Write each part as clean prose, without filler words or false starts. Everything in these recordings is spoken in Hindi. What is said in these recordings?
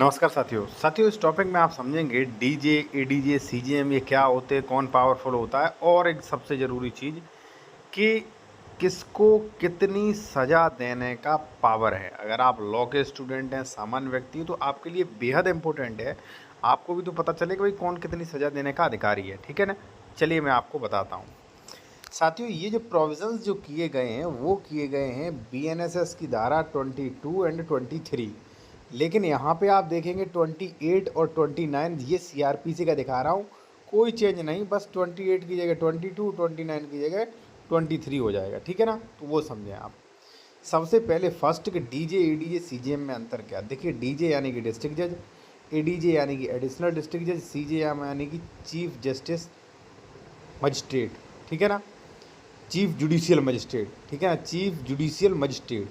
नमस्कार साथियों इस टॉपिक में आप समझेंगे डीजे एडीजे सीजीएम ये क्या होते हैं, कौन पावरफुल होता है और एक सबसे ज़रूरी चीज़ कि किसको कितनी सज़ा देने का पावर है। अगर आप लॉ के स्टूडेंट हैं, सामान्य व्यक्ति हैं, तो आपके लिए बेहद इम्पोर्टेंट है। आपको भी तो पता चले कि भाई कौन कितनी सज़ा देने का अधिकारी है। ठीक है ना। चलिए मैं आपको बताता हूँ साथियों। ये जो प्रोविजंस जो किए गए हैं वो किए गए हैं बीएनएसएस की धारा 22 एंड 23। लेकिन यहाँ पे आप देखेंगे 28 और 29 ये सीआरपीसी का दिखा रहा हूँ, कोई चेंज नहीं, बस 28 की जगह 22, 29 की जगह 23 हो जाएगा। ठीक है ना। तो वो समझें आप। सबसे पहले फर्स्ट के डीजे एडीजे सीजीएम में अंतर क्या। देखिए डीजे यानी कि डिस्ट्रिक्ट जज, एडीजे यानी कि एडिशनल डिस्ट्रिक्ट जज, सीजेएम यानी कि चीफ जस्टिस मजिस्ट्रेट। ठीक है ना। Chief judicial magistrate. ठीक है ना। Chief judicial magistrate.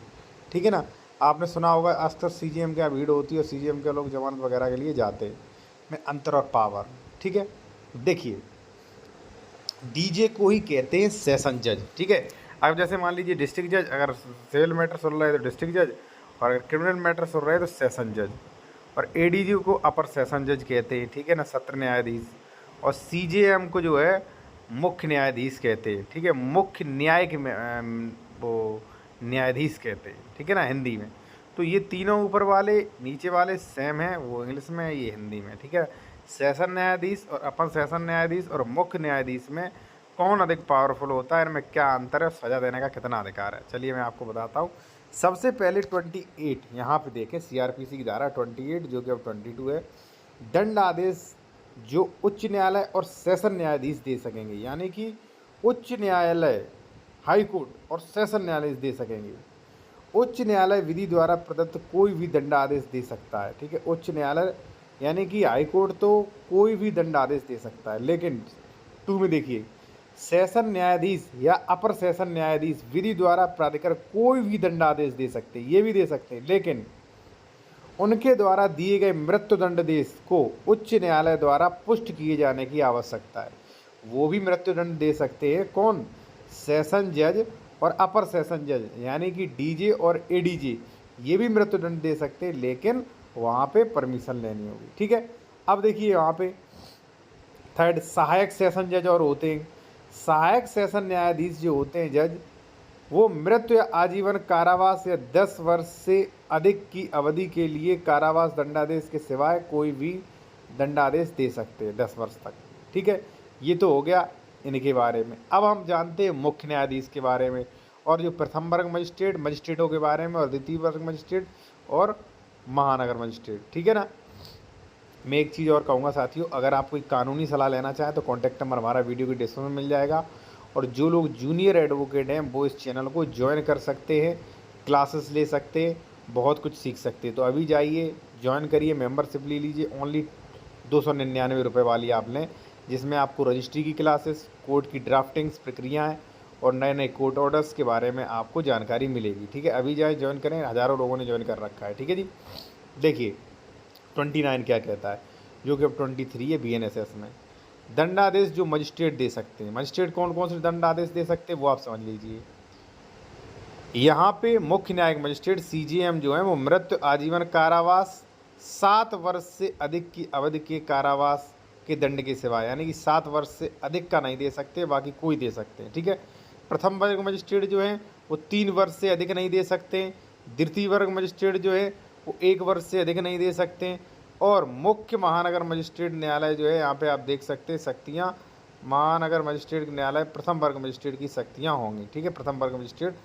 ठीक है ना। आपने सुना होगा अक्सर सीजीएम क्या भीड़ होती है और सीजीएम के लोग जमानत वगैरह के लिए जाते हैं। में अंतर और पावर। ठीक है। देखिए डीजे को ही कहते हैं सेशन जज। ठीक है। अब जैसे मान लीजिए डिस्ट्रिक्ट जज अगर सिविल मैटर सुन रहा है तो डिस्ट्रिक्ट जज, और अगर क्रिमिनल मैटर सुन रहे हैं तो सेशन जज। और एडीजी को अपर सेशन जज कहते हैं। ठीक है ना, सत्र न्यायाधीश। और सीजेएम को जो है मुख्य न्यायाधीश कहते हैं। ठीक है, मुख्य न्यायिक में वो न्यायाधीश कहते हैं। ठीक है ना, हिंदी में। तो ये तीनों ऊपर वाले नीचे वाले सेम है, वो इंग्लिश में है, ये हिंदी में। ठीक है। सेशन न्यायाधीश और अपर सेशन न्यायाधीश और मुख्य न्यायाधीश में कौन अधिक पावरफुल होता है, इनमें क्या अंतर है, सजा देने का कितना अधिकार है, चलिए मैं आपको बताता हूँ। सबसे पहले 28 यहाँ पे देखें, सीआरपीसी की धारा 28 जो कि अब 22 है। दंड आदेश जो उच्च न्यायालय और सेशन न्यायाधीश दे सकेंगे, यानी कि उच्च न्यायालय, हाई कोर्ट और सेशन न्यायाधीश दे सकेंगे। उच्च न्यायालय विधि द्वारा प्रदत्त कोई भी दंडादेश दे सकता है। ठीक है, उच्च न्यायालय यानी कि हाई कोर्ट तो कोई भी दंडादेश दे सकता है, लेकिन 2 में देखिए सेशन न्यायाधीश या अपर सेशन न्यायाधीश विधि द्वारा प्राधिकार कोई भी दंडादेश दे सकते हैं, ये भी दे सकते हैं, लेकिन उनके द्वारा दिए गए मृत्युदंडादेश को उच्च न्यायालय द्वारा पुष्ट किए जाने की आवश्यकता है। वो भी मृत्युदंड दे सकते हैं, कौन, सेशन जज और अपर सेशन जज, यानी कि डीजे और एडीजे ये भी मृत्युदंड दे सकते हैं, लेकिन वहाँ पे परमिशन लेनी होगी। ठीक है। अब देखिए वहाँ पे थर्ड सहायक सेशन जज और होते हैं। सहायक सेशन न्यायाधीश जो होते हैं जज, वो मृत्यु या आजीवन कारावास या 10 वर्ष से अधिक की अवधि के लिए कारावास दंडादेश के सिवाय कोई भी दंडादेश दे सकते हैं 10 वर्ष तक। ठीक है, ये तो हो गया इनके बारे में। अब हम जानते हैं मुख्य न्यायाधीश के बारे में, और जो प्रथम वर्ग मजिस्ट्रेट मजिस्ट्रेटों के बारे में, और द्वितीय वर्ग मजिस्ट्रेट और महानगर मजिस्ट्रेट। ठीक है ना। मैं एक चीज़ और कहूँगा साथियों, अगर आप कोई कानूनी सलाह लेना चाहें तो कॉन्टैक्ट नंबर हमारा वीडियो की डिस्क्रिप्शन में मिल जाएगा। और जो लोग जूनियर एडवोकेट हैं वो इस चैनल को ज्वाइन कर सकते हैं, क्लासेस ले सकते हैं, बहुत कुछ सीख सकते हैं। तो अभी जाइए ज्वाइन करिए, मेंबरशिप ले लीजिए। ओनली 299 रुपये वाली आप लें, जिसमें आपको रजिस्ट्री की क्लासेस, कोर्ट की ड्राफ्टिंग्स प्रक्रियाएँ और नए नए कोर्ट ऑर्डर्स के बारे में आपको जानकारी मिलेगी। ठीक है, अभी जाए ज्वाइन करें, हज़ारों लोगों ने ज्वाइन कर रखा है। ठीक है जी। देखिए 29 क्या कहता है, जो कि अब 23 है बीएनएसएस में। दंडादेश जो मजिस्ट्रेट दे सकते हैं, मजिस्ट्रेट कौन कौन से दंडादेश दे सकते हैं वो आप समझ लीजिए। यहाँ पे मुख्य न्यायिक मजिस्ट्रेट सीजीएम जो है वो मृत्यु, आजीवन कारावास, 7 वर्ष से अधिक की अवधि के कारावास के दंड के सिवाय, यानी कि 7 वर्ष से अधिक का नहीं दे सकते, बाकी कोई दे सकते हैं। ठीक है। प्रथम वर्ग मजिस्ट्रेट जो है वो 3 वर्ष से अधिक नहीं दे सकते। द्वितीय वर्ग मजिस्ट्रेट जो है वो 1 वर्ष से अधिक नहीं दे सकते। और मुख्य महानगर मजिस्ट्रेट न्यायालय जो है, यहाँ पे आप देख सकते हैं शक्तियाँ, महानगर मजिस्ट्रेट न्यायालय प्रथम वर्ग मजिस्ट्रेट की शक्तियाँ होंगी। ठीक है, प्रथम वर्ग मजिस्ट्रेट